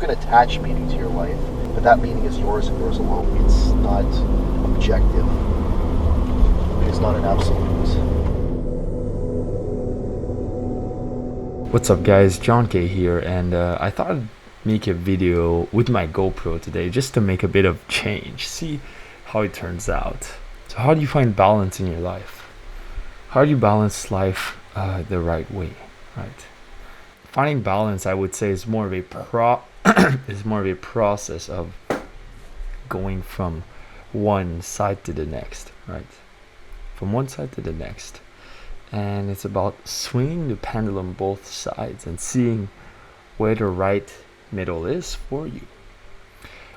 can attach meaning to your life, but that meaning is yours and yours alone. It's not objective. It's not an absolute. What's up guys, John K here, and I thought I'd make a video with my GoPro today just to make a bit of change, see how it turns out. So how do you find balance in your life? How do you balance life the right way, right? Finding balance, I would say, is more of a process of going from one side to the next, right? From one side to the next. And it's about swinging the pendulum both sides and seeing where the right middle is for you.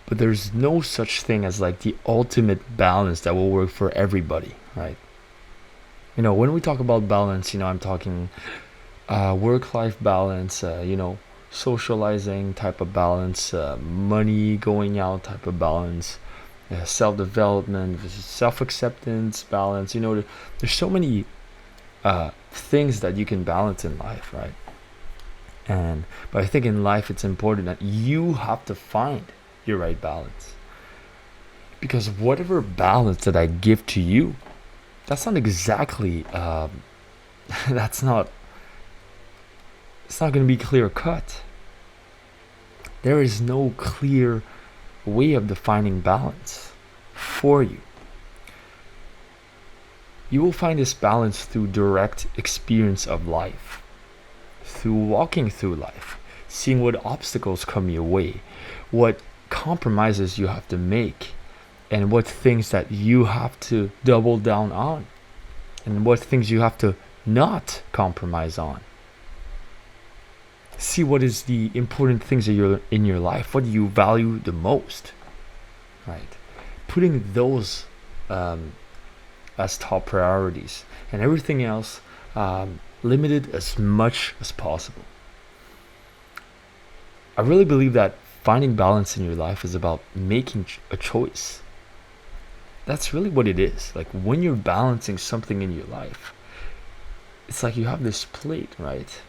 But there's no such thing as like the ultimate balance that will work for everybody, right? You know, when we talk about balance, you know, I'm talking work-life balance, socializing type of balance, money going out type of balance, self-development, self-acceptance balance. You know, there's so many things that you can balance in life, right? But I think in life it's important that you have to find your right balance, because whatever balance that I give to you, that's not exactly it's not going to be clear cut. There is no clear way of defining balance for you. You will find this balance through direct experience of life, through walking through life, seeing what obstacles come your way, what compromises you have to make, and what things that you have to double down on, and what things you have to not compromise on. See what is the important things that you're in your life, what do you value the most, right? Putting those as top priorities, and everything else limited as much as possible. I really believe that finding balance in your life is about making a choice. That's really what it is. Like when you're balancing something in your life, it's like you have this plate, right?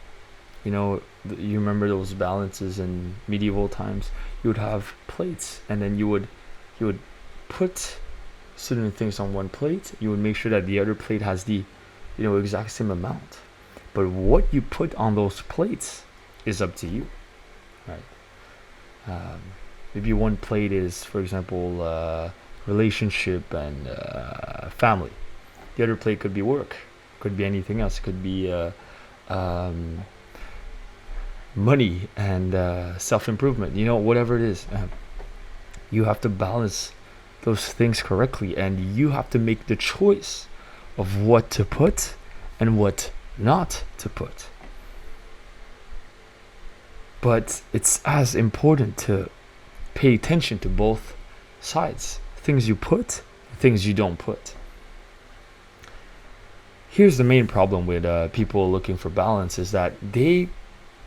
You know, you remember those balances in medieval times. You would have plates, and then you would put certain things on one plate. You would make sure that the other plate has the exact same amount. But what you put on those plates is up to you, right? Maybe one plate is, for example, relationship and family. The other plate could be work, could be anything else. It could be money and self-improvement, whatever it is. You have to balance those things correctly, and you have to make the choice of what to put and what not to put. But it's as important to pay attention to both sides, things you put, things you don't put. Here's the main problem with people looking for balance, is that they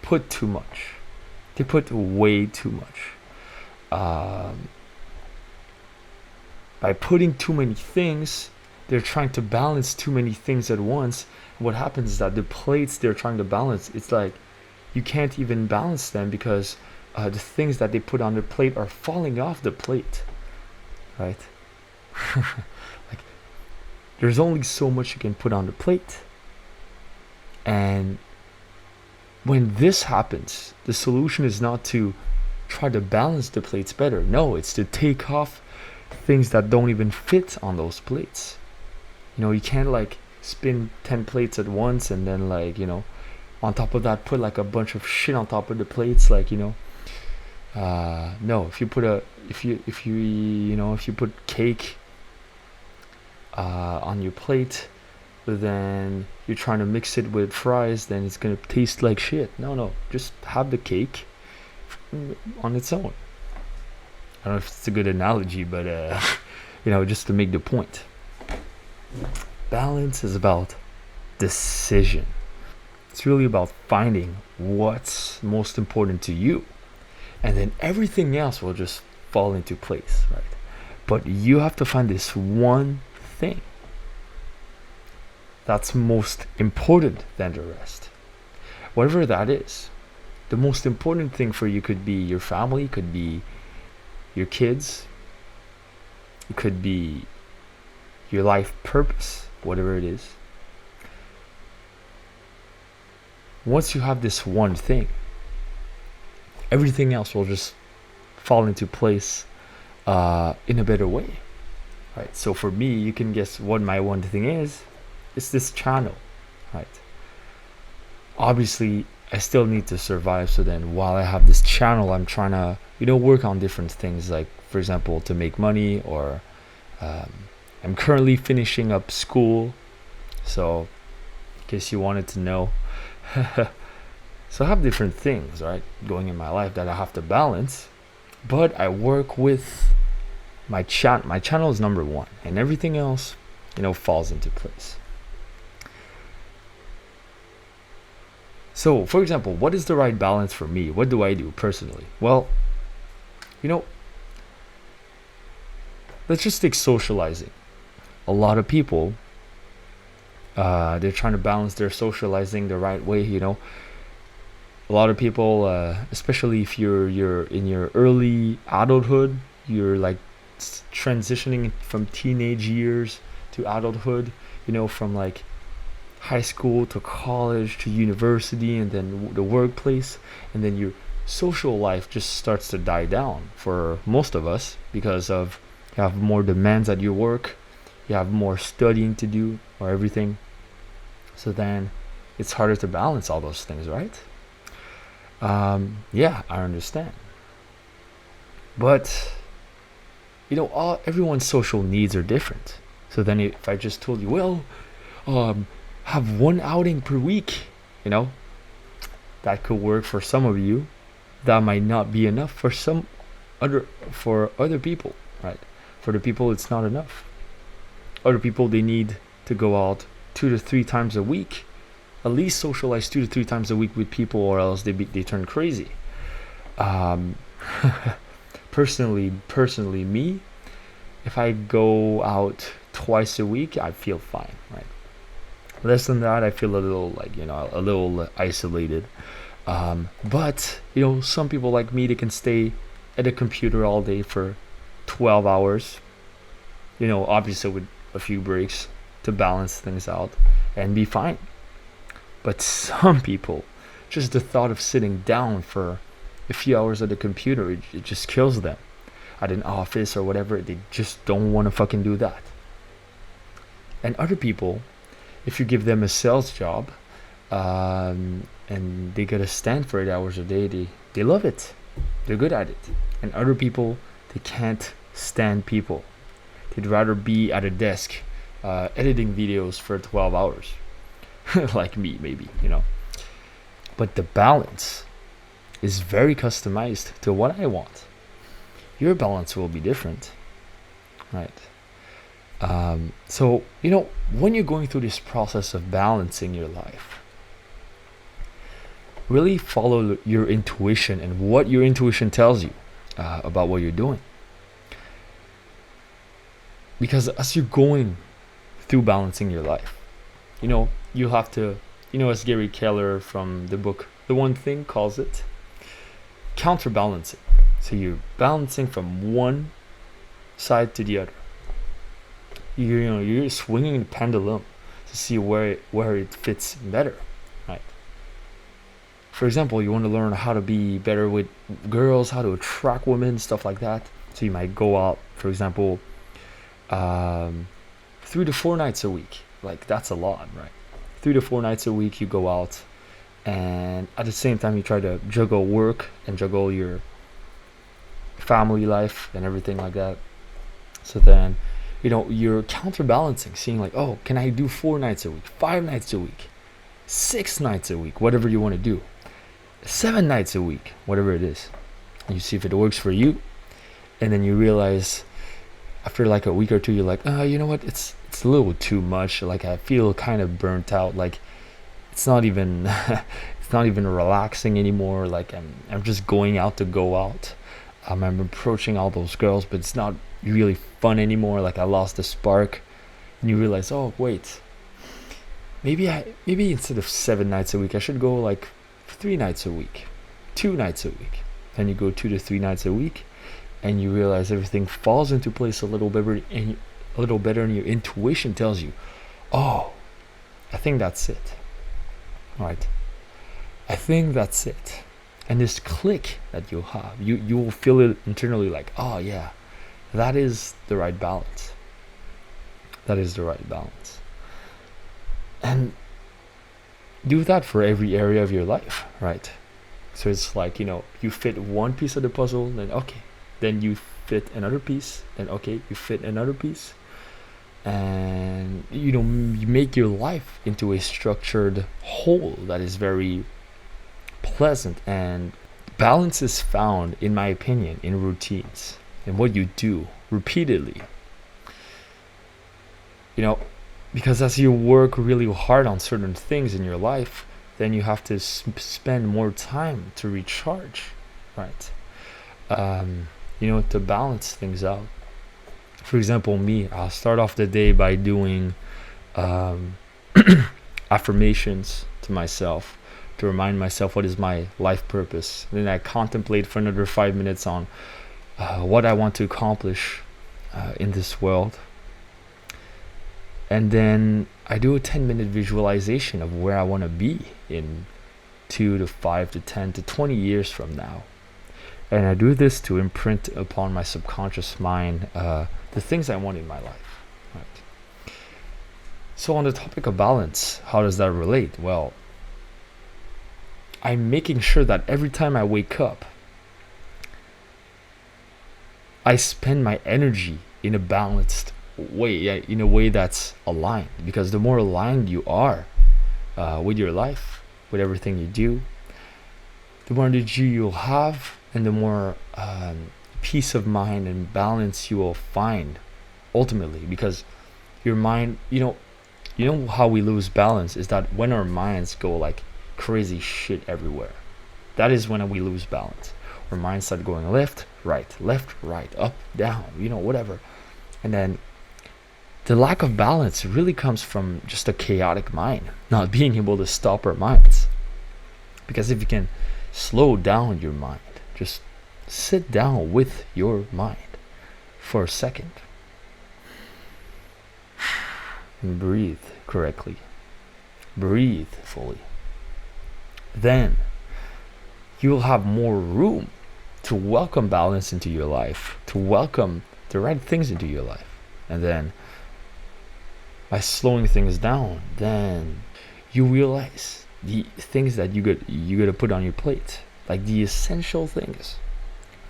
put too much. They put way too much. By putting too many things, they're trying to balance too many things at once. What happens is that the plates they're trying to balance, it's like you can't even balance them, because the things that they put on the plate are falling off the plate, right? Like there's only so much you can put on the plate. And when this happens, the solution is not to try to balance the plates better. No, it's to take off things that don't even fit on those plates. You can't like spin 10 plates at once and then on top of that put like a bunch of shit on top of the plates, no. If you put cake on your plate, then you're trying to mix it with fries, then it's gonna taste like shit. No, just have the cake on its own. I don't know if it's a good analogy, but just to make the point. Balance is about decision. It's really about finding what's most important to you, and then everything else will just fall into place, right? But you have to find this one thing that's most important than the rest. Whatever that is, the most important thing for you could be your family, could be your kids, it could be your life purpose, whatever it is. Once you have this one thing, everything else will just fall into place in a better way. Right. So for me, you can guess what my one thing is. It's this channel. Right. Obviously, I still need to survive. So then while I have this channel, I'm trying to, work on different things. Like, for example, to make money, or I'm currently finishing up school. So in case you wanted to know. So I have different things, right, going in my life that I have to balance. But I work with my channel. My channel is number one, and everything else, falls into place. So, for example, what is the right balance for me? What do I do personally? Well, let's just take socializing. A lot of people, they're trying to balance their socializing the right way. A lot of people, especially if you're in your early adulthood, you're like transitioning from teenage years to adulthood, from like high school to college to university, and then the workplace, and then your social life just starts to die down for most of us, because of you have more demands at your work, you have more studying to do, or everything. So then it's harder to balance all those things, right? Yeah, I understand. But everyone's social needs are different. So then if I just told you, well, have one outing per week, that could work for some of you. That might not be enough for other people, right? For the people, it's not enough. Other people, they need to go out 2 to 3 times a week, at least socialize 2 to 3 times a week with people, or else they turn crazy. Personally, me, if I go out twice a week, I feel fine, right? Less than that, I feel a little isolated. But some people like me, they can stay at a computer all day for 12 hours. Obviously with a few breaks to balance things out and be fine. But some people, just the thought of sitting down for a few hours at the computer, it just kills them. At an office or whatever, they just don't want to fucking do that. And other people, if you give them a sales job, and they gotta stand for 8 hours a day, they love it. They're good at it. And other people, they can't stand people. They'd rather be at a desk editing videos for 12 hours. Like me, maybe, But the balance is very customized to what I want. Your balance will be different, right? So, when you're going through this process of balancing your life, really follow your intuition and what your intuition tells you about what you're doing. Because as you're going through balancing your life, you have to, as Gary Keller from the book The One Thing calls it, counterbalancing. So you're balancing from one side to the other. You're swinging the pendulum to see where it fits better, right? For example, you want to learn how to be better with girls, how to attract women, stuff like that. So you might go out, for example, 3 to 4 nights a week. Like, that's a lot, right? 3 to 4 nights a week you go out, and at the same time you try to juggle work and juggle your family life and everything like that. So then, you're counterbalancing, seeing like, oh, can I do 4 nights a week, 5 nights a week, 6 nights a week, whatever you want to do, 7 nights a week, whatever it is. And you see if it works for you. And then you realize after like a week or two, you're like, you know what, it's a little too much. Like, I feel kind of burnt out. Like, it's not even it's not even relaxing anymore. Like, I'm just going out to go out. I'm approaching all those girls, but it's not really fun anymore. Like, I lost the spark. And you realize, oh wait, maybe instead of 7 nights a week, I should go like 3 nights a week. 2 nights a week. Then you go 2 to 3 nights a week, and you realize everything falls into place a little better, and your intuition tells you, oh, I think that's it. Right? I think that's it. And this click that you'll have, you will feel it internally like, oh yeah, that is the right balance. That is the right balance. And do that for every area of your life, right? So it's like, you fit one piece of the puzzle, then okay. Then you fit another piece, then okay, you fit another piece. And, you make your life into a structured whole that is very pleasant. And balance is found, in my opinion, in routines and what you do repeatedly. Because as you work really hard on certain things in your life, then you have to spend more time to recharge, right? To balance things out. For example, me, I'll start off the day by doing affirmations to myself to remind myself what is my life purpose. And then I contemplate for another 5 minutes on what I want to accomplish in this world. And then I do a 10-minute visualization of where I want to be in 2 to 5 to 10 to 20 years from now. And I do this to imprint upon my subconscious mind the things I want in my life. Right. So on the topic of balance, how does that relate? Well, I'm making sure that every time I wake up, I spend my energy in a balanced way, in a way that's aligned. Because the more aligned you are with your life, with everything you do, the more energy you'll have, and the more peace of mind and balance you will find ultimately. Because your mind, how we lose balance is that when our minds go like crazy shit everywhere, that is when we lose balance. Our minds start going left, right, up, down, whatever. And then the lack of balance really comes from just a chaotic mind, not being able to stop our minds. Because if you can slow down your mind, just sit down with your mind for a second and breathe correctly, breathe fully, then you'll have more room to welcome balance into your life, to welcome the right things into your life. And then by slowing things down, then you realize the things that you got to put on your plate, like the essential things.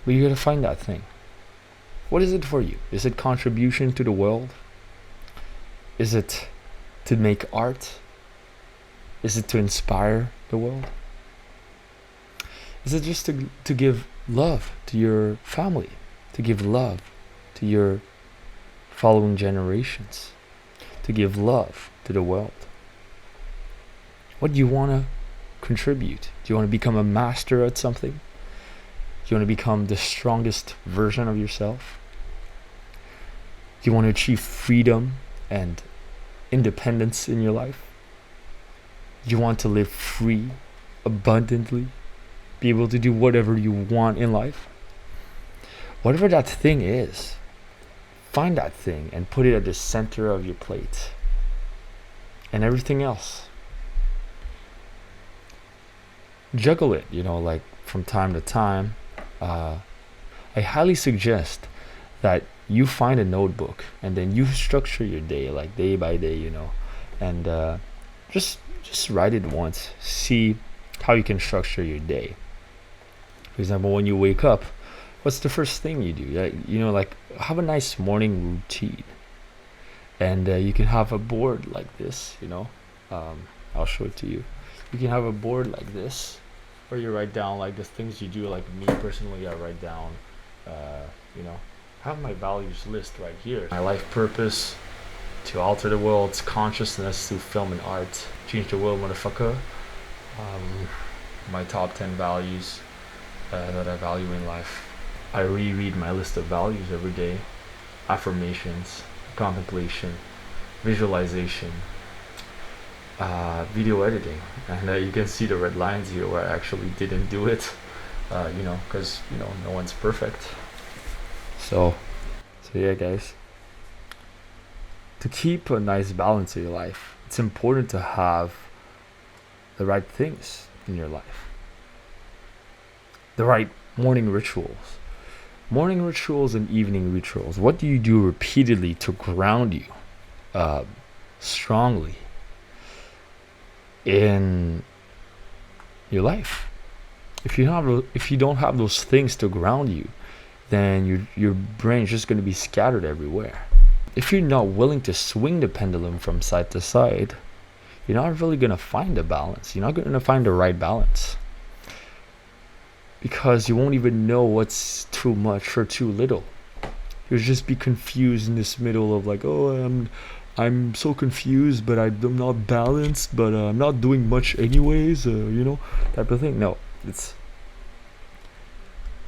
But you got to find that thing. What is it for you? Is it contribution to the world? Is it to make art? Is it to inspire the world? Is it just to give love to your family, to give love to your following generations, to give love to the world? What do you want to contribute? Do you want to become a master at something? Do you want to become the strongest version of yourself? Do you want to achieve freedom and independence in your life? Do you want to live free, abundantly, be able to do whatever you want in life? Whatever that thing is, find that thing and put it at the center of your plate. And everything else, juggle it, like from time to time. I highly suggest that you find a notebook and then you structure your day, like day by day, and just write it once. See how you can structure your day. For example, when you wake up, what's the first thing you do? Like have a nice morning routine. And you can have a board like this, I'll show it to you. You can have a board like this, where you write down like the things you do. Like me personally, I write down, have my values list right here. My life purpose: to alter the world's consciousness through film and art. Change the world, motherfucker. My top 10 values that I value in life. I reread my list of values every day. Affirmations, contemplation, visualization, video editing. And you can see the red lines here where I actually didn't do it. Because no one's perfect. So yeah, guys. To keep a nice balance in your life, it's important to have the right things in your life, the right morning rituals. Morning rituals and evening rituals. What do you do repeatedly to ground you uh, strongly in your life? If you don't have those things to ground you, then your brain's just going to be scattered everywhere. If you're not willing to swing the pendulum from side to side, you're not really going to find a balance. You're not going to find the right balance, because you won't even know what's too much or too little. You'll just be confused in this middle of like, oh, I'm so confused, but I'm not balanced, but I'm not doing much anyways, type of thing. No, it's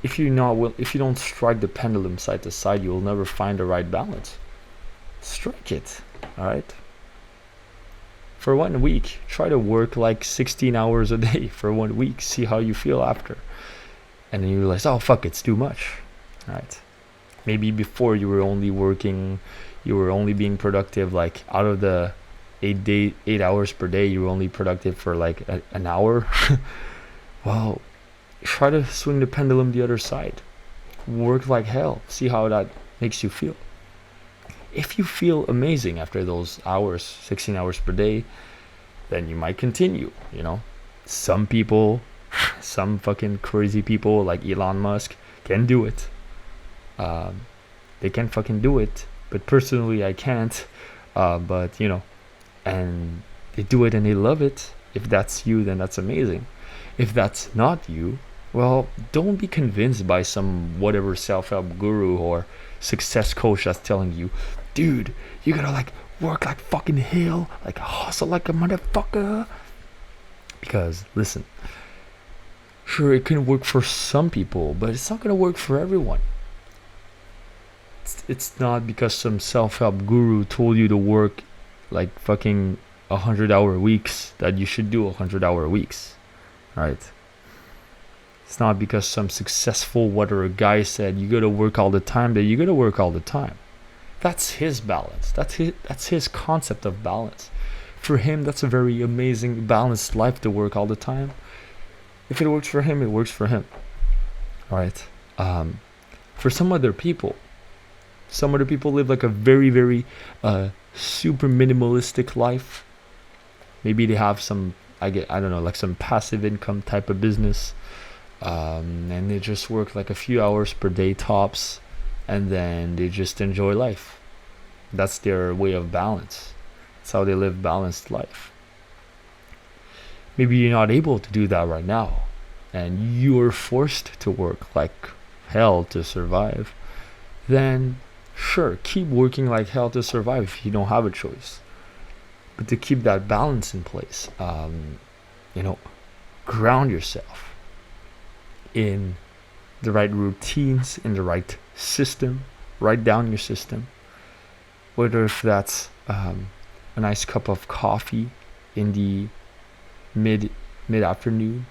if you don't strike the pendulum side to side, you will never find the right balance. Strike it, all right? For 1 week, try to work like 16 hours a day for 1 week. See how you feel after. And then you realize, oh fuck, it's too much, right? Maybe before you were only being productive, like out of the 8 hours per day, you were only productive for like an hour. Well, try to swing the pendulum the other side. Work like hell. See how that makes you feel. If you feel amazing after those hours, 16 hours per day, then you might continue, Some people, some fucking crazy people like Elon Musk can do it. They can fucking do it. But personally, I can't. And they do it and they love it. If that's you, then that's amazing. If that's not you, well, don't be convinced by some whatever self-help guru or success coach that's telling you, dude, you gotta like work like fucking hell, like hustle like a motherfucker. Because listen, sure, it can work for some people, but it's not gonna work for everyone. It's not because some self-help guru told you to work like fucking 100-hour weeks that you should do 100-hour weeks, right? It's not because some successful whatever guy said you gotta work all the time that you gotta work all the time. That's his balance. That's his concept of balance. For him, that's a very amazing balanced life to work all the time. If it works for him, it works for him. All right. For some other people live like a very, very super minimalistic life. Maybe they have some, I don't know, like some passive income type of business. And they just work like a few hours per day tops, and then they just enjoy life. That's their way of balance. That's how they live balanced life. Maybe you're not able to do that right now, and you're forced to work like hell to survive. Then sure, keep working like hell to survive if you don't have a choice. But to keep that balance in place, ground yourself in the right routines, in the right system. Write down your system. Whether if that's a nice cup of coffee in the mid-afternoon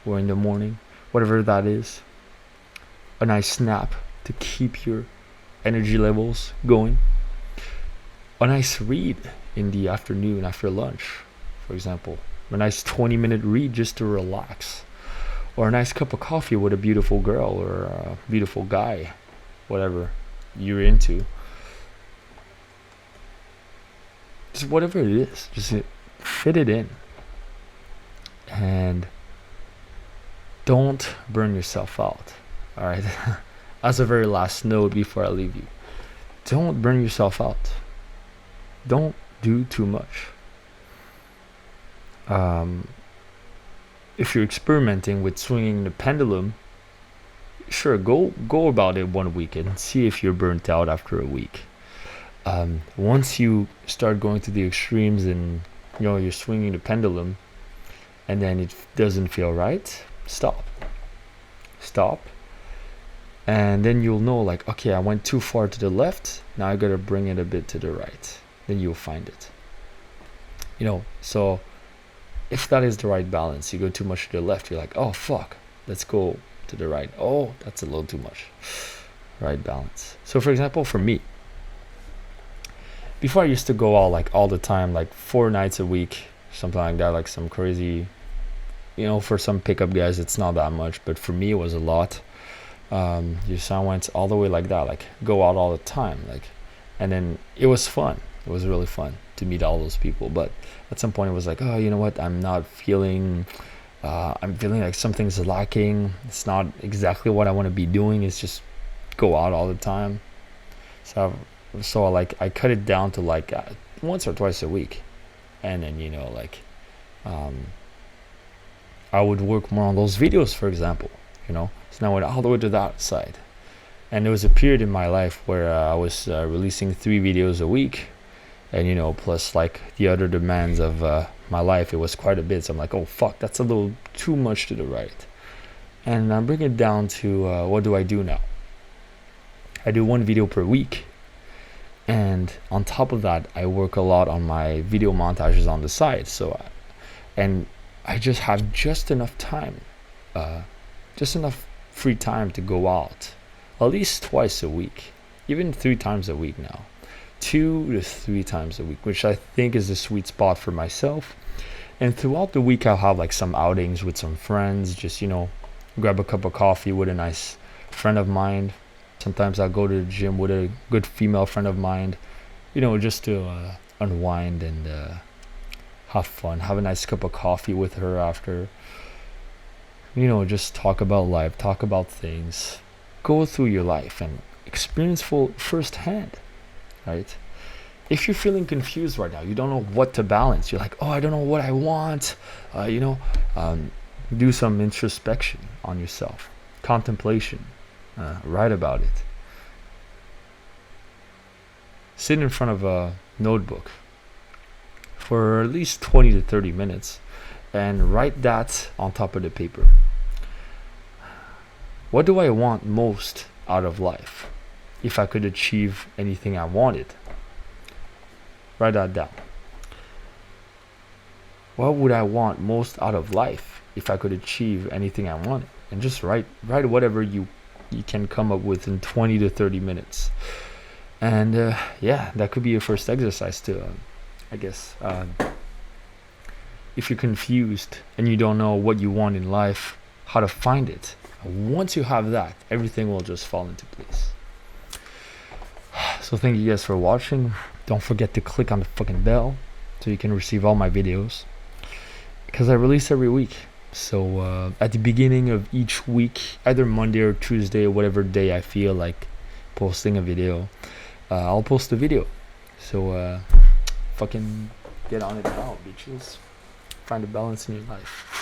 or in the morning, whatever that is. A nice nap to keep your energy levels going. A nice read in the afternoon after lunch, for example. A nice 20-minute read just to relax. Or a nice cup of coffee with a beautiful girl or a beautiful guy, whatever you're into. Just whatever it is, just fit it in. And don't burn yourself out. All right. As a very last note before I leave you, don't burn yourself out. Don't do too much. If you're experimenting with swinging the pendulum, sure, go about it 1 week and see if you're burnt out after a week. Once you start going to the extremes and you're swinging the pendulum, and then it doesn't feel right, stop. And then you'll know, like, okay, I went too far to the left, now I gotta bring it a bit to the right. Then you'll find it. So if that is the right balance, you go too much to the left, you're like, oh fuck, let's go to the right. Oh, that's a little too much. Right balance. So for example, for me, before I used to go out like all the time, like 4 nights a week, something like that, like some crazy, for some pickup guys it's not that much, but for me it was a lot. Just I went all the way like that, like go out all the time, like, and then it was fun. It was really fun to meet all those people, but at some point it was like, oh, you know what? I'm feeling like something's lacking. It's not exactly what I want to be doing. It's just go out all the time. So like I cut it down to like once or twice a week, and then I would work more on those videos, for example. So now I went all the way to that side, and there was a period in my life where I was releasing 3 videos a week, and plus like the other demands of my life, it was quite a bit. So I'm like, oh fuck, that's a little too much to the right, and I'm bringing it down to what do I do now? I do 1 video per week, and on top of that I work a lot on my video montages on the side. And I just have just enough time, just enough free time to go out at least twice a week, even 3 times a week now, 2 to 3 times a week, which I think is the sweet spot for myself. And throughout the week I'll have like some outings with some friends, just grab a cup of coffee with a nice friend of mine. Sometimes I'll go to the gym with a good female friend of mine, just to unwind and have fun, have a nice cup of coffee with her after, just talk about life, talk about things, go through your life and experience firsthand, right? If you're feeling confused right now, you don't know what to balance, you're like, oh, I don't know what I want, do some introspection on yourself, contemplation, write about it. Sit in front of a notebook for at least 20 to 30 minutes and write that on top of the paper. What do I want most out of life? If I could achieve anything I wanted, write that down. What would I want most out of life if I could achieve anything I wanted? And just write whatever you can come up with in 20 to 30 minutes. And that could be your first exercise to I guess if you're confused and you don't know what you want in life, how to find it. Once you have that, everything will just fall into place. So thank you guys for watching. Don't forget to click on the fucking bell so you can receive all my videos, because I release every week. So at the beginning of each week, either Monday or Tuesday or whatever day I feel like posting a video, I'll post a video. So fucking get on it now, bitches. Find a balance in your life.